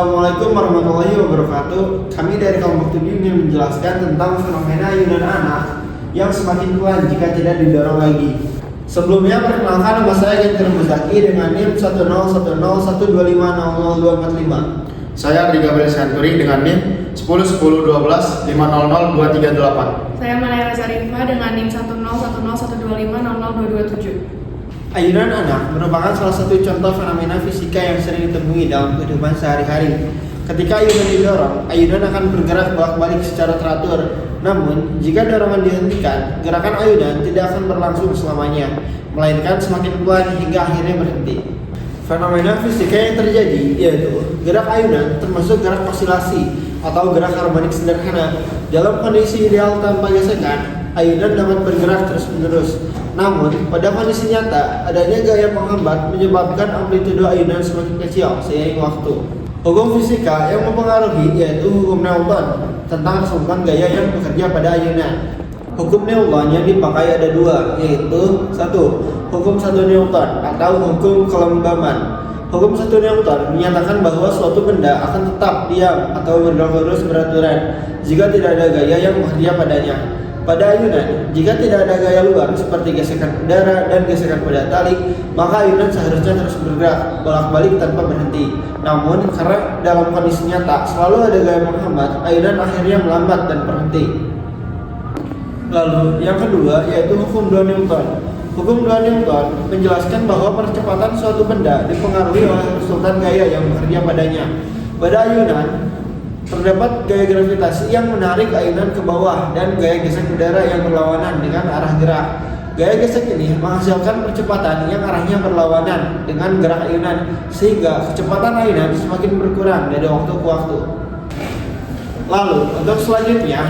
Assalamualaikum warahmatullahi wabarakatuh. Kami dari kelompok 7 ingin menjelaskan tentang fenomena ayunan anak yang semakin pelan jika tidak didorong lagi. Sebelumnya, perkenalkan, nama saya Gentir Muzaki dengan NIM 1010125000245. Saya Adi Gabriel Santuri dengan NIM 101012500238. Saya Malaya Zarifa dengan NIM 1010125002227. Ayunan anak merupakan salah satu contoh fenomena fisika yang sering ditemui dalam kehidupan sehari-hari. Ketika ayunan didorong, ayunan akan bergerak bolak-balik secara teratur. Namun, jika dorongan dihentikan, gerakan ayunan tidak akan berlangsung selamanya, melainkan semakin pelan hingga akhirnya berhenti. Fenomena fisika yang terjadi yaitu gerak ayunan termasuk gerak osilasi atau gerak harmonik sederhana. Dalam kondisi ideal tanpa gesekan, ayunan dapat bergerak terus-menerus. Namun, pada kondisi nyata, adanya gaya penghambat menyebabkan amplitudo ayunan semakin kecil seiring waktu. Hukum fisika yang mempengaruhi yaitu hukum Newton tentang keseluruhan gaya yang bekerja pada ayunan. Hukum Newton yang dipakai ada dua, yaitu 1. Hukum 1 Newton atau hukum kelembaban. Hukum 1 Newton menyatakan bahwa suatu benda akan tetap diam atau bergerak lurus beraturan jika tidak ada gaya yang bekerja padanya. Pada ayunan, jika tidak ada gaya luar seperti gesekan udara dan gesekan pada tali, maka ayunan seharusnya terus bergerak bolak-balik tanpa berhenti. Namun, karena dalam kondisi nyata selalu ada gaya menghambat, ayunan akhirnya melambat dan berhenti. Lalu, yang kedua yaitu hukum 2 Newton. Hukum 2 Newton menjelaskan bahwa percepatan suatu benda dipengaruhi oleh resultan gaya yang bekerja padanya. Pada ayunan, terdapat gaya gravitasi yang menarik ayunan ke bawah dan gaya gesek udara yang berlawanan dengan arah gerak. Gaya gesek ini menghasilkan percepatan yang arahnya berlawanan dengan gerak ayunan, sehingga kecepatan ayunan semakin berkurang dari waktu ke waktu. Lalu, untuk selanjutnya,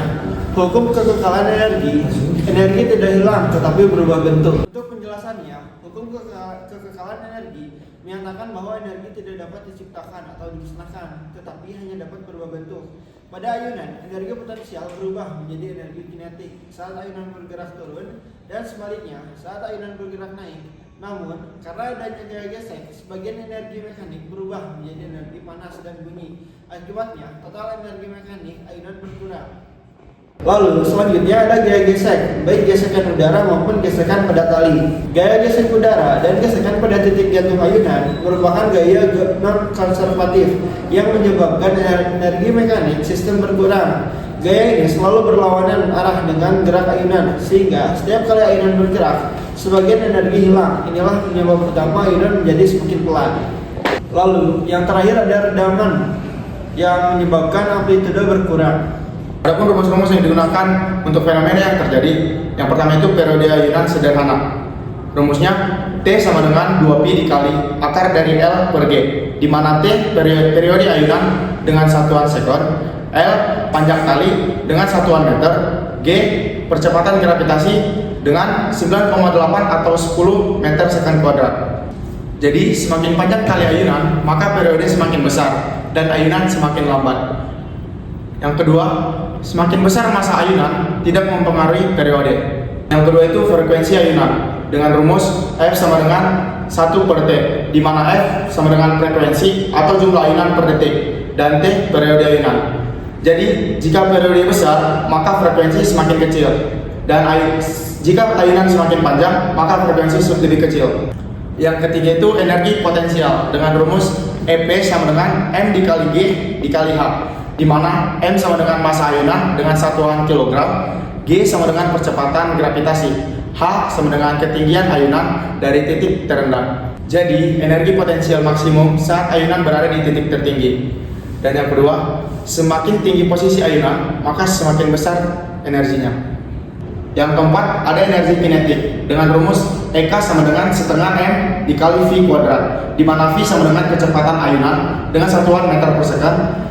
hukum kekekalan energi. Energi tidak hilang tetapi berubah bentuk. Untuk penjelasannya, hukum kekekalan energi menyatakan bahwa energi tidak dapat diciptakan atau dimusnahkan, tetapi hanya dapat berubah bentuk. Pada ayunan, energi potensial berubah menjadi energi kinetik saat ayunan bergerak turun, dan sebaliknya saat ayunan bergerak naik. Namun, karena adanya gaya gesek, sebagian energi mekanik berubah menjadi energi panas dan bunyi. Akibatnya, total energi mekanik ayunan berkurang. Lalu selanjutnya ada gaya gesek, baik gesekan udara maupun gesekan pada tali. Gaya gesek udara dan gesekan pada titik jatuh ayunan merupakan gaya non-konservatif yang menyebabkan energi mekanik sistem berkurang. Gaya ini selalu berlawanan arah dengan gerak ayunan, sehingga setiap kali ayunan bergerak, sebagian energi hilang. Inilah penyebab utama ayunan menjadi semakin pelan. Lalu yang terakhir ada redaman yang menyebabkan amplitudo berkurang. Adapun rumus-rumus yang digunakan untuk fenomena yang terjadi, yang pertama itu periode ayunan sederhana. Rumusnya T sama dengan 2pi dikali akar dari L per G, di mana T periode ayunan dengan satuan sekon, L panjang tali dengan satuan meter, G percepatan gravitasi dengan 9,8 atau 10 meter second kuadrat. Jadi semakin panjang tali ayunan, maka periode semakin besar dan ayunan semakin lambat. Yang kedua, semakin besar massa ayunan tidak mempengaruhi periode. Yang kedua itu frekuensi ayunan dengan rumus F sama dengan 1 per T, di mana F sama dengan frekuensi atau jumlah ayunan per detik dan T periode ayunan. Jadi jika periode besar maka frekuensi semakin kecil, dan jika ayunan semakin panjang maka frekuensi lebih kecil. Yang ketiga itu energi potensial dengan rumus EP sama dengan M dikali G dikali H, di mana M sama dengan massa ayunan dengan satuan kilogram, G sama dengan percepatan gravitasi, H sama dengan ketinggian ayunan dari titik terendah. Jadi, energi potensial maksimum saat ayunan berada di titik tertinggi. Dan yang kedua, semakin tinggi posisi ayunan, maka semakin besar energinya. Yang keempat, ada energi kinetik dengan rumus EK sama dengan setengah M dikali V kuadrat, di mana V sama dengan kecepatan ayunan dengan satuan meter per second.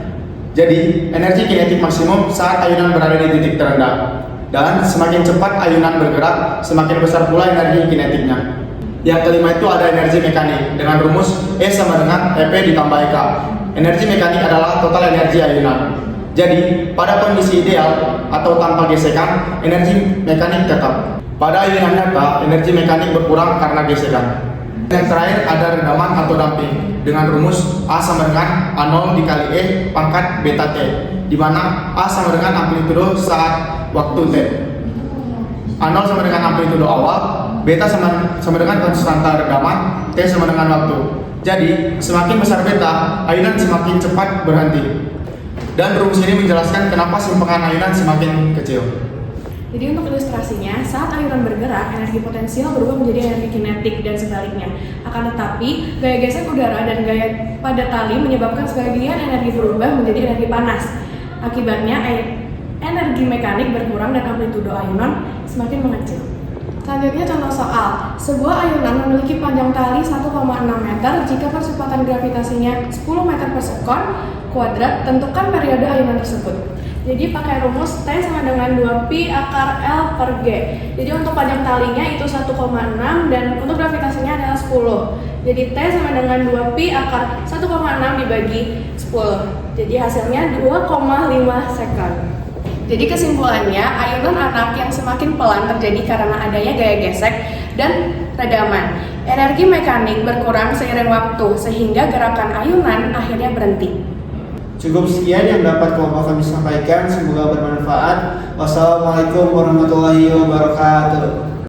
Jadi, energi kinetik maksimum saat ayunan berada di titik terendah. Dan semakin cepat ayunan bergerak, semakin besar pula energi kinetiknya. Yang kelima itu ada energi mekanik dengan rumus E sama dengan EP ditambah EK. Energi mekanik adalah total energi ayunan. Jadi, pada kondisi ideal atau tanpa gesekan, energi mekanik tetap. Pada ayunan nyata, energi mekanik berkurang karena gesekan. Yang terakhir ada redaman atau damping dengan rumus A sama dengan A0 dikali E pangkat beta T, di mana A sama dengan amplitudo saat waktu T, A0 sama dengan amplitudo awal, beta sama dengan konstanta redaman, T sama dengan waktu. Jadi, semakin besar beta, ayunan semakin cepat berhenti. Dan rumus ini menjelaskan kenapa simpengan ayunan semakin kecil. Jadi untuk ilustrasinya, saat ayunan bergerak, energi potensial berubah menjadi energi kinetik dan sebaliknya. Akan tetapi, gaya gesek udara dan gaya pada tali menyebabkan sebagian energi berubah menjadi energi panas. Akibatnya, energi mekanik berkurang dan amplitudo ayunan semakin mengecil. Selanjutnya contoh soal. Sebuah ayunan memiliki panjang tali 1,6 meter jika percepatan gravitasinya 10 meter per sekon kuadrat, tentukan periode ayunan tersebut. Jadi pakai rumus T sama dengan 2pi akar L per G. Jadi untuk panjang talinya itu 1,6 dan untuk gravitasinya adalah 10. Jadi T sama dengan 2pi akar 1,6 dibagi 10. Jadi hasilnya 2,5 sekon. Jadi kesimpulannya, ayunan anak yang semakin pelan terjadi karena adanya gaya gesek dan redaman. Energi mekanik berkurang seiring waktu sehingga gerakan ayunan akhirnya berhenti. Cukup sekian yang dapat kami sampaikan, semoga bermanfaat. Wassalamualaikum warahmatullahi wabarakatuh.